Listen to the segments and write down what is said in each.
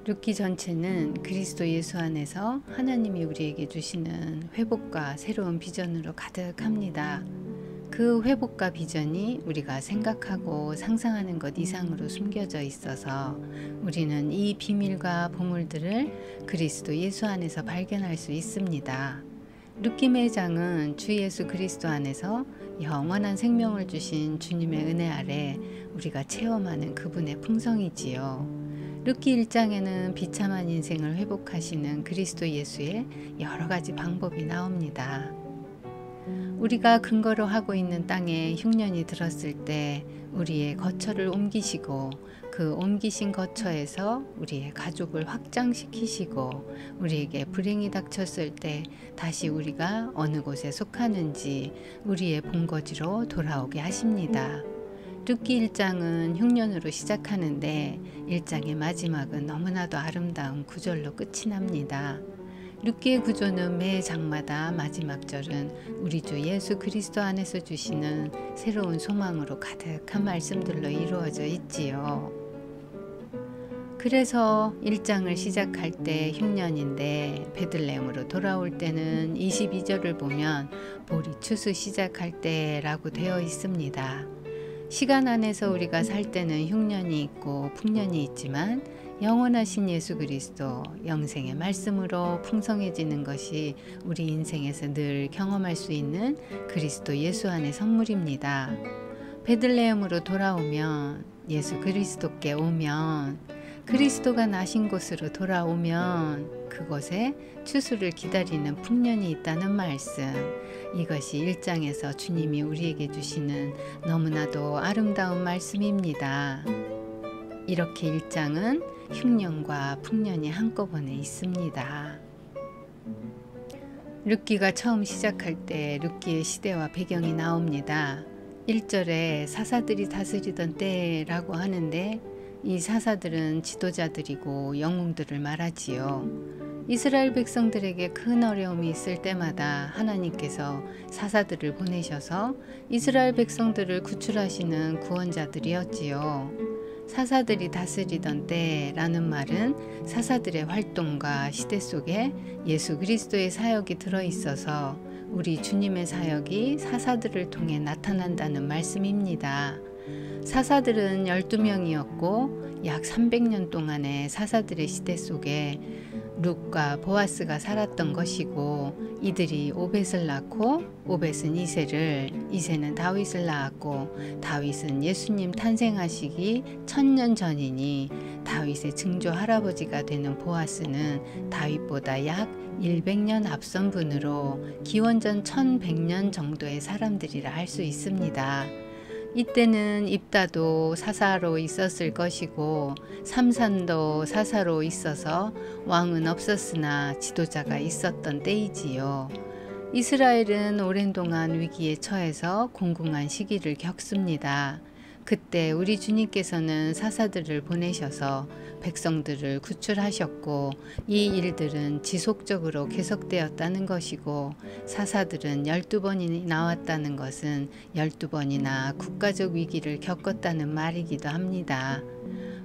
룻기 전체는 그리스도 예수 안에서 하나님이 우리에게 주시는 회복과 새로운 비전으로 가득합니다. 그 회복과 비전이 우리가 생각하고 상상하는 것 이상으로 숨겨져 있어서 우리는 이 비밀과 보물들을 그리스도 예수 안에서 발견할 수 있습니다. 룻기 매장은 주 예수 그리스도 안에서 영원한 생명을 주신 주님의 은혜 아래 우리가 체험하는 그분의 풍성이지요. 룻기 1장에는 비참한 인생을 회복하시는 그리스도 예수의 여러 가지 방법이 나옵니다. 우리가 근거로 하고 있는 땅에 흉년이 들었을 때 우리의 거처를 옮기시고 그 옮기신 거처에서 우리의 가족을 확장시키시고 우리에게 불행이 닥쳤을 때 다시 우리가 어느 곳에 속하는지 우리의 본거지로 돌아오게 하십니다. 룻기 1장은 흉년으로 시작하는데 1장의 마지막은 너무나도 아름다운 구절로 끝이 납니다. 룻기의 구조는 매 장마다 마지막 절은 우리 주 예수 그리스도 안에서 주시는 새로운 소망으로 가득한 말씀들로 이루어져 있지요. 그래서 1장을 시작할 때 흉년인데 베들레헴으로 돌아올 때는 22절을 보면 보리 추수 시작할 때라고 되어 있습니다. 시간 안에서 우리가 살 때는 흉년이 있고 풍년이 있지만 영원하신 예수 그리스도 영생의 말씀으로 풍성해지는 것이 우리 인생에서 늘 경험할 수 있는 그리스도 예수 안의 선물입니다. 베들레헴으로 돌아오면 예수 그리스도께 오면 그리스도가 나신 곳으로 돌아오면 그곳에 추수를 기다리는 풍년이 있다는 말씀, 이것이 1장에서 주님이 우리에게 주시는 너무나도 아름다운 말씀입니다. 이렇게 1장은 흉년과 풍년이 한꺼번에 있습니다. 룻기가 처음 시작할 때 룻기의 시대와 배경이 나옵니다. 1절에 사사들이 다스리던 때라고 하는데 이 사사들은 지도자들이고 영웅들을 말하지요. 이스라엘 백성들에게 큰 어려움이 있을 때마다 하나님께서 사사들을 보내셔서 이스라엘 백성들을 구출하시는 구원자들이었지요. 사사들이 다스리던 때라는 말은 사사들의 활동과 시대 속에 예수 그리스도의 사역이 들어있어서 우리 주님의 사역이 사사들을 통해 나타난다는 말씀입니다. 사사들은 12명이었고 약 300년 동안의 사사들의 시대 속에 룻과 보아스가 살았던 것이고 이들이 오벳을 낳고 오벳은 이새를, 이새는 다윗을 낳았고 다윗은 예수님 탄생하시기 1000년 전이니 다윗의 증조 할아버지가 되는 보아스는 다윗보다 약 100년 앞선 분으로 기원전 1100년 정도의 사람들이라 할 수 있습니다. 이때는 입다도 사사로 있었을 것이고 삼산도 사사로 있어서 왕은 없었으나 지도자가 있었던 때이지요. 이스라엘은 오랜 동안 위기에 처해서 공공한 시기를 겪습니다. 그때 우리 주님께서는 사사들을 보내셔서 백성들을 구출하셨고 이 일들은 지속적으로 계속되었다는 것이고 사사들은 12번이 나왔다는 것은 12번이나 국가적 위기를 겪었다는 말이기도 합니다.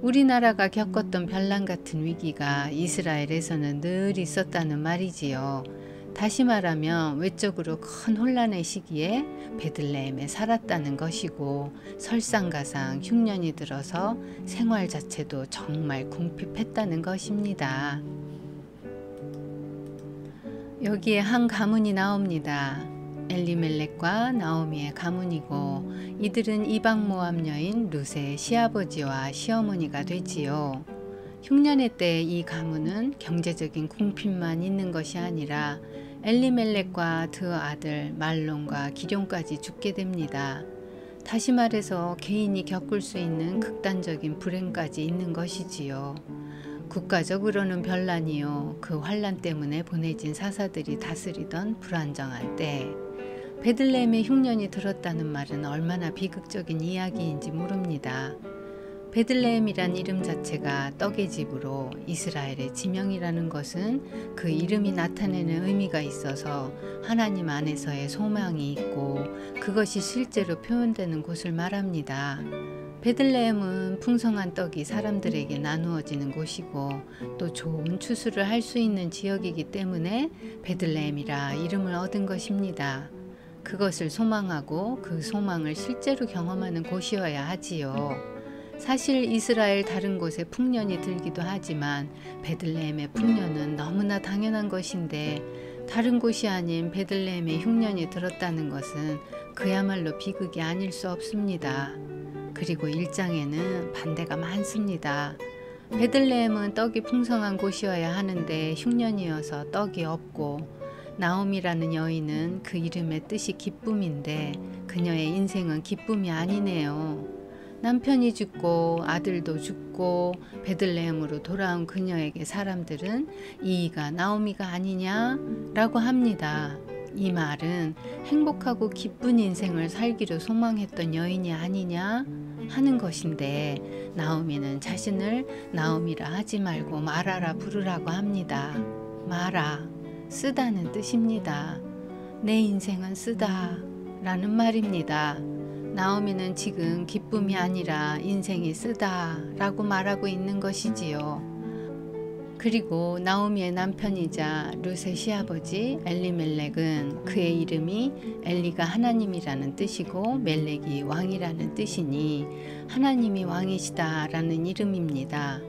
우리나라가 겪었던 변란 같은 위기가 이스라엘에서는 늘 있었다는 말이지요. 다시 말하면 외적으로 큰 혼란의 시기에 베들레헴에 살았다는 것이고 설상가상 흉년이 들어서 생활 자체도 정말 궁핍했다는 것입니다. 여기에 한 가문이 나옵니다. 엘리멜렉과 나오미의 가문이고 이들은 이방 모압 여인 룻의 시아버지와 시어머니가 되지요. 흉년의 때 이 가문은 경제적인 궁핍만 있는 것이 아니라 엘리멜렉과 그 아들 말론과 기럧까지 죽게 됩니다. 다시 말해서 개인이 겪을 수 있는 극단적인 불행까지 있는 것이지요. 국가적으로는 변란이요. 그 환란 때문에 보내진 사사들이 다스리던 불안정한 때 베들레헴에 흉년이 들었다는 말은 얼마나 비극적인 이야기인지 모릅니다. 베들레헴이란 이름 자체가 떡의 집으로 이스라엘의 지명이라는 것은 그 이름이 나타내는 의미가 있어서 하나님 안에서의 소망이 있고 그것이 실제로 표현되는 곳을 말합니다. 베들레헴은 풍성한 떡이 사람들에게 나누어지는 곳이고 또 좋은 추수를 할 수 있는 지역이기 때문에 베들레헴이라 이름을 얻은 것입니다. 그것을 소망하고 그 소망을 실제로 경험하는 곳이어야 하지요. 사실 이스라엘 다른 곳에 풍년이 들기도 하지만 베들레헴의 풍년은 너무나 당연한 것인데 다른 곳이 아닌 베들레헴의 흉년이 들었다는 것은 그야말로 비극이 아닐 수 없습니다. 그리고 1장에는 반대가 많습니다. 베들레헴은 떡이 풍성한 곳이어야 하는데 흉년이어서 떡이 없고 나옴이라는 여인은 그 이름의 뜻이 기쁨인데 그녀의 인생은 기쁨이 아니네요. 남편이 죽고 아들도 죽고 베들레헴으로 돌아온 그녀에게 사람들은 이가 나오미가 아니냐라고 합니다. 이 말은 행복하고 기쁜 인생을 살기를 소망했던 여인이 아니냐 하는 것인데 나오미는 자신을 나오미라 하지 말고 마라라 부르라고 합니다. 마라, 쓰다는 뜻입니다. 내 인생은 쓰다 라는 말입니다. 나오미는 지금 기쁨이 아니라 인생이 쓰다 라고 말하고 있는 것이지요. 그리고 나오미의 남편이자 룻의 시아버지 엘리멜렉은 그의 이름이 엘리가 하나님이라는 뜻이고 멜렉이 왕이라는 뜻이니 하나님이 왕이시다 라는 이름입니다.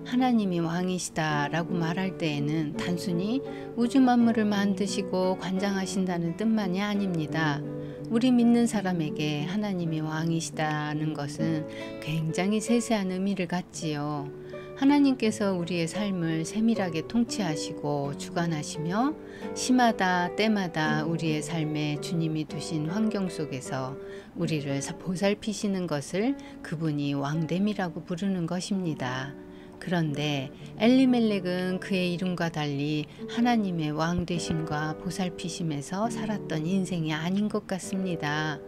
하나님이 왕이시다 라고 말할 때에는 단순히 우주 만물을 만드시고 관장하신다는 뜻만이 아닙니다. 우리 믿는 사람에게 하나님이 왕이시다는 것은 굉장히 세세한 의미를 갖지요. 하나님께서 우리의 삶을 세밀하게 통치하시고 주관하시며 시마다 때마다 우리의 삶에 주님이 두신 환경 속에서 우리를 보살피시는 것을 그분이 왕됨이라고 부르는 것입니다. 그런데 엘리멜렉은 그의 이름과 달리 하나님의 왕되심과 보살피심에서 살았던 인생이 아닌 것 같습니다.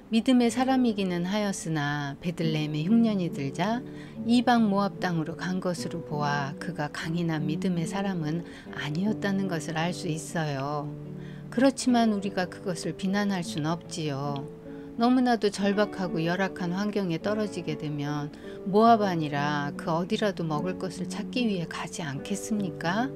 믿음의 사람이기는 하였으나 베들레헴의 흉년이 들자 이방 모압 땅으로 간 것으로 보아 그가 강인한 믿음의 사람은 아니었다는 것을 알 수 있어요. 그렇지만 우리가 그것을 비난할 수는 없지요. 너무나도 절박하고 열악한 환경에 떨어지게 되면 모압 아니라 그 어디라도 먹을 것을 찾기 위해 가지 않겠습니까?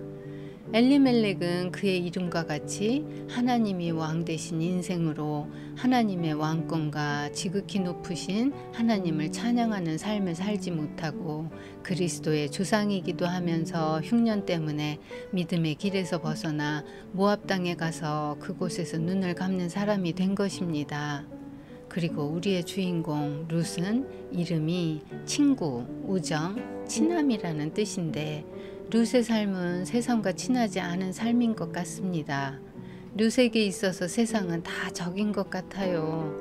엘리멜렉은 그의 이름과 같이 하나님이 왕 되신 인생으로 하나님의 왕권과 지극히 높으신 하나님을 찬양하는 삶을 살지 못하고 그리스도의 조상이기도 하면서 흉년 때문에 믿음의 길에서 벗어나 모압 땅에 가서 그곳에서 눈을 감는 사람이 된 것입니다. 그리고 우리의 주인공 룻은 이름이 친구, 우정, 친함이라는 뜻인데 룻의 삶은 세상과 친하지 않은 삶인 것 같습니다. 룻에게 있어서 세상은 다 적인 것 같아요.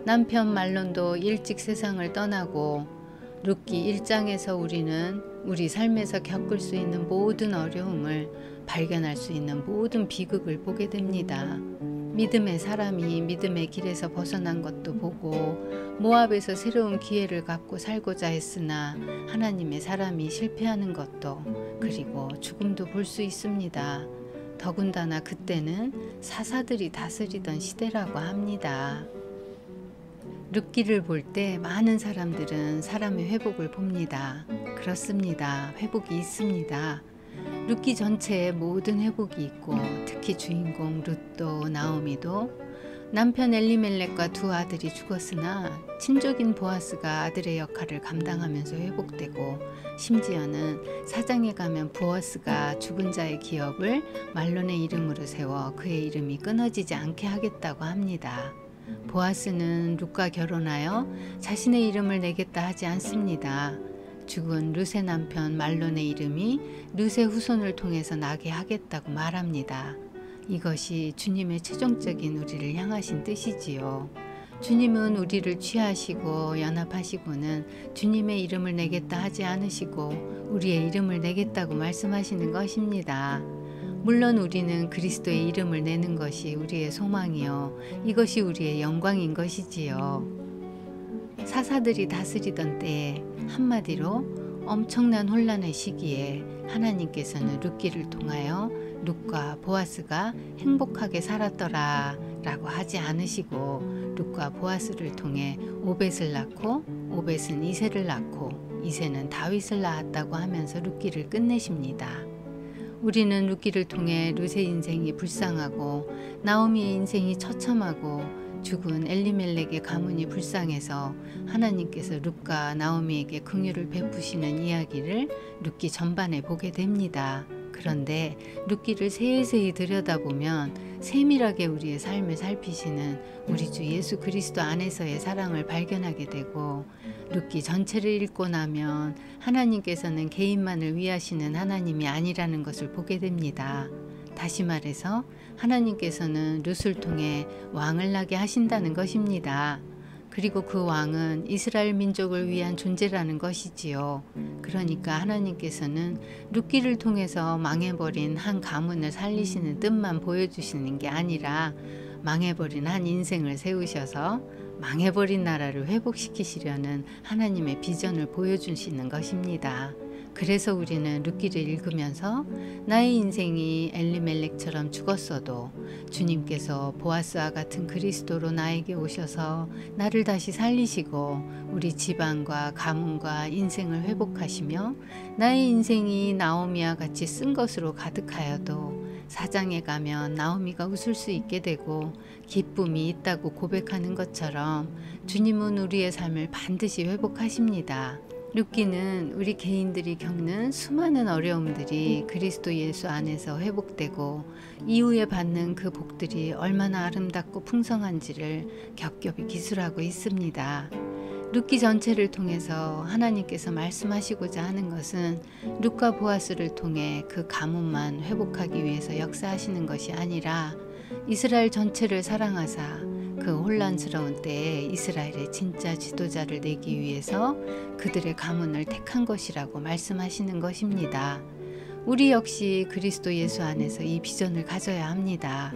남편 말론도 일찍 세상을 떠나고 룻기 1장에서 우리는 우리 삶에서 겪을 수 있는 모든 어려움을 발견할 수 있는 모든 비극을 보게 됩니다. 믿음의 사람이 믿음의 길에서 벗어난 것도 보고 모압에서 새로운 기회를 갖고 살고자 했으나 하나님의 사람이 실패하는 것도 그리고 죽음도 볼 수 있습니다. 더군다나 그때는 사사들이 다스리던 시대라고 합니다. 룻기를 볼 때 많은 사람들은 사람의 회복을 봅니다. 그렇습니다. 회복이 있습니다. 룻기 전체에 모든 회복이 있고 특히 주인공 룻도 나오미도 남편 엘리멜렉과 두 아들이 죽었으나 친족인 보아스가 아들의 역할을 감당하면서 회복되고 심지어는 4장에 가면 보아스가 죽은 자의 기업을 말론의 이름으로 세워 그의 이름이 끊어지지 않게 하겠다고 합니다. 보아스는 룻과 결혼하여 자신의 이름을 내겠다 하지 않습니다. 죽은 룻의 남편 말론의 이름이 룻의 후손을 통해서 나게 하겠다고 말합니다. 이것이 주님의 최종적인 우리를 향하신 뜻이지요. 주님은 우리를 취하시고 연합하시고는 주님의 이름을 내겠다 하지 않으시고 우리의 이름을 내겠다고 말씀하시는 것입니다. 물론 우리는 그리스도의 이름을 내는 것이 우리의 소망이요. 이것이 우리의 영광인 것이지요. 사사들이 다스리던 때에 한마디로 엄청난 혼란의 시기에 하나님께서는 룻기를 통하여 룻과 보아스가 행복하게 살았더라 라고 하지 않으시고 룻과 보아스를 통해 오벳을 낳고 오벳은 이새를 낳고 이새는 다윗을 낳았다고 하면서 룻기를 끝내십니다. 우리는 룻기를 통해 룻의 인생이 불쌍하고 나오미의 인생이 처참하고 죽은 엘리멜렉의 가문이 불쌍해서 하나님께서 룻과 나오미에게 긍휼을 베푸시는 이야기를 룻기 전반에 보게 됩니다. 그런데 룻기를 세세히 들여다보면 세밀하게 우리의 삶을 살피시는 우리 주 예수 그리스도 안에서의 사랑을 발견하게 되고, 룻기 전체를 읽고 나면 하나님께서는 개인만을 위하시는 하나님이 아니라는 것을 보게 됩니다. 다시 말해서 하나님께서는 룻을 통해 왕을 나게 하신다는 것입니다. 그리고 그 왕은 이스라엘 민족을 위한 존재라는 것이지요. 그러니까 하나님께서는 룻기를 통해서 망해버린 한 가문을 살리시는 뜻만 보여주시는 게 아니라 망해버린 한 인생을 세우셔서 망해버린 나라를 회복시키시려는 하나님의 비전을 보여주시는 것입니다. 그래서 우리는 룻기를 읽으면서 나의 인생이 엘리멜렉처럼 죽었어도 주님께서 보아스와 같은 그리스도로 나에게 오셔서 나를 다시 살리시고 우리 집안과 가문과 인생을 회복하시며 나의 인생이 나오미와 같이 쓴 것으로 가득하여도 사장에 가면 나오미가 웃을 수 있게 되고 기쁨이 있다고 고백하는 것처럼 주님은 우리의 삶을 반드시 회복하십니다. 룻기는 우리 개인들이 겪는 수많은 어려움들이 그리스도 예수 안에서 회복되고 이후에 받는 그 복들이 얼마나 아름답고 풍성한지를 겹겹이 기술하고 있습니다. 룻기 전체를 통해서 하나님께서 말씀하시고자 하는 것은 룻과 보아스를 통해 그 가문만 회복하기 위해서 역사하시는 것이 아니라 이스라엘 전체를 사랑하사 그 혼란스러운 때에 이스라엘의 진짜 지도자를 내기 위해서 그들의 가문을 택한 것이라고 말씀하시는 것입니다. 우리 역시 그리스도 예수 안에서 이 비전을 가져야 합니다.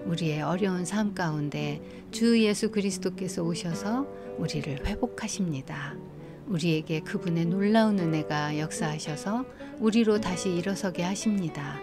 우리의 어려운 삶 가운데 주 예수 그리스도께서 오셔서 우리를 회복하십니다. 우리에게 그분의 놀라운 은혜가 역사하셔서 우리로 다시 일어서게 하십니다.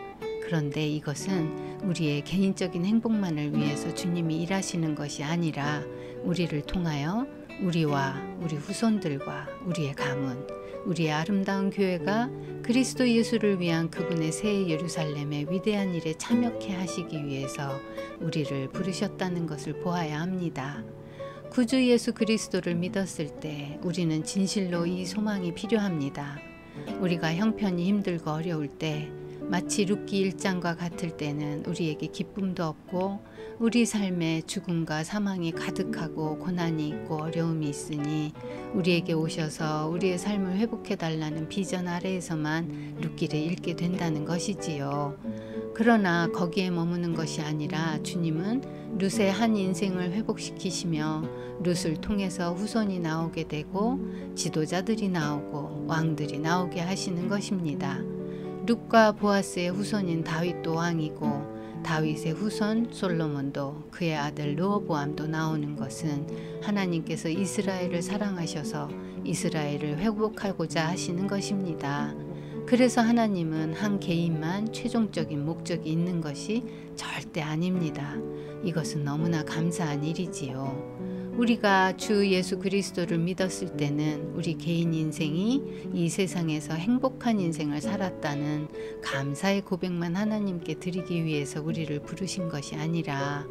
그런데 이것은 우리의 개인적인 행복만을 위해서 주님이 일하시는 것이 아니라 우리를 통하여 우리와 우리 후손들과 우리의 가문, 우리의 아름다운 교회가 그리스도 예수를 위한 그분의 새 예루살렘의 위대한 일에 참여케 하시기 위해서 우리를 부르셨다는 것을 보아야 합니다. 구주 예수 그리스도를 믿었을 때 우리는 진실로 이 소망이 필요합니다. 우리가 형편이 힘들고 어려울 때 마치 룻기 1장과 같을 때는 우리에게 기쁨도 없고 우리 삶에 죽음과 사망이 가득하고 고난이 있고 어려움이 있으니 우리에게 오셔서 우리의 삶을 회복해 달라는 비전 아래에서만 룻기를 읽게 된다는 것이지요. 그러나 거기에 머무는 것이 아니라 주님은 룻의 한 인생을 회복시키시며 룻을 통해서 후손이 나오게 되고 지도자들이 나오고 왕들이 나오게 하시는 것입니다. 룻과 보아스의 후손인 다윗도 왕이고 다윗의 후손 솔로몬도 그의 아들 르호보암도 나오는 것은 하나님께서 이스라엘을 사랑하셔서 이스라엘을 회복하고자 하시는 것입니다. 그래서 하나님은 한 개인만 최종적인 목적이 있는 것이 절대 아닙니다. 이것은 너무나 감사한 일이지요. 우리가 주 예수 그리스도를 믿었을 때는 우리 개인 인생이 이 세상에서 행복한 인생을 살았다는 감사의 고백만 하나님께 드리기 위해서 우리를 부르신 것이 아니라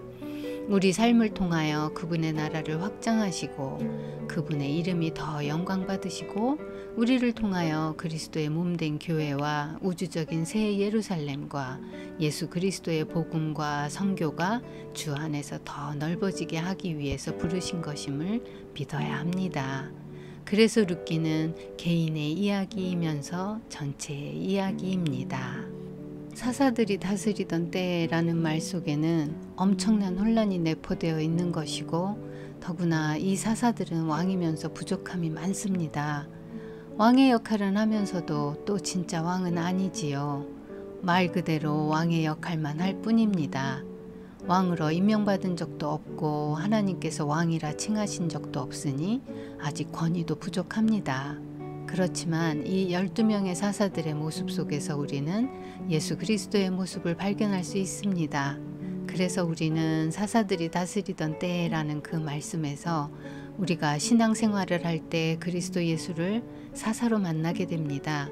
우리 삶을 통하여 그분의 나라를 확장하시고 그분의 이름이 더 영광받으시고 우리를 통하여 그리스도의 몸된 교회와 우주적인 새 예루살렘과 예수 그리스도의 복음과 선교가 주 안에서 더 넓어지게 하기 위해서 부르신 것임을 믿어야 합니다. 그래서 룻기는 개인의 이야기이면서 전체의 이야기입니다. 사사들이 다스리던 때라는 말 속에는 엄청난 혼란이 내포되어 있는 것이고 더구나 이 사사들은 왕이면서 부족함이 많습니다. 왕의 역할은 하면서도 또 진짜 왕은 아니지요. 말 그대로 왕의 역할만 할 뿐입니다. 왕으로 임명받은 적도 없고 하나님께서 왕이라 칭하신 적도 없으니 아직 권위도 부족합니다. 그렇지만 이 12명의 사사들의 모습 속에서 우리는 예수 그리스도의 모습을 발견할 수 있습니다. 그래서 우리는 사사들이 다스리던 때라는 그 말씀에서 우리가 신앙생활을 할 때 그리스도 예수를 사사로 만나게 됩니다.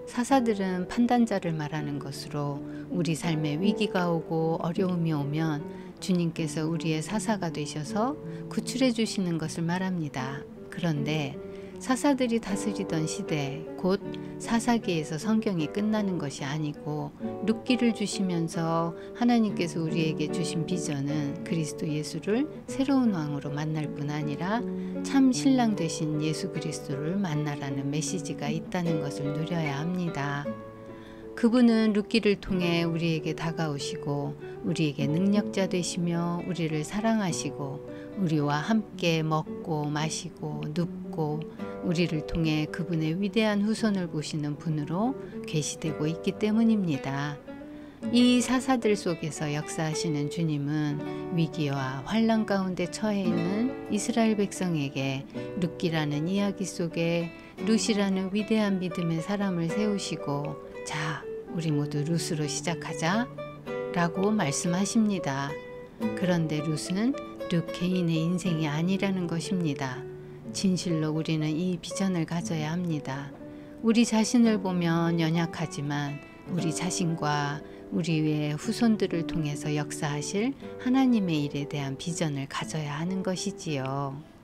사사들은 판단자를 말하는 것으로 우리 삶에 위기가 오고 어려움이 오면 주님께서 우리의 사사가 되셔서 구출해 주시는 것을 말합니다. 그런데 사사들이 다스리던 시대, 곧 사사기에서 성경이 끝나는 것이 아니고 룻기를 주시면서 하나님께서 우리에게 주신 비전은 그리스도 예수를 새로운 왕으로 만날 뿐 아니라 참 신랑 되신 예수 그리스도를 만나라는 메시지가 있다는 것을 누려야 합니다. 그분은 룻기를 통해 우리에게 다가오시고 우리에게 능력자 되시며 우리를 사랑하시고 우리와 함께 먹고 마시고 눕고 우리를 통해 그분의 위대한 후손을 보시는 분으로 계시되고 있기 때문입니다. 이 사사들 속에서 역사하시는 주님은 위기와 환난 가운데 처해 있는 이스라엘 백성에게 룻기라는 이야기 속에 룻이라는 위대한 믿음의 사람을 세우시고 자, 우리 모두 룻으로 시작하자 라고 말씀하십니다. 그런데 룻은 룻 개인의 인생이 아니라는 것입니다. 진실로 우리는 이 비전을 가져야 합니다. 우리 자신을 보면 연약하지만 우리 자신과 우리 외의 후손들을 통해서 역사하실 하나님의 일에 대한 비전을 가져야 하는 것이지요.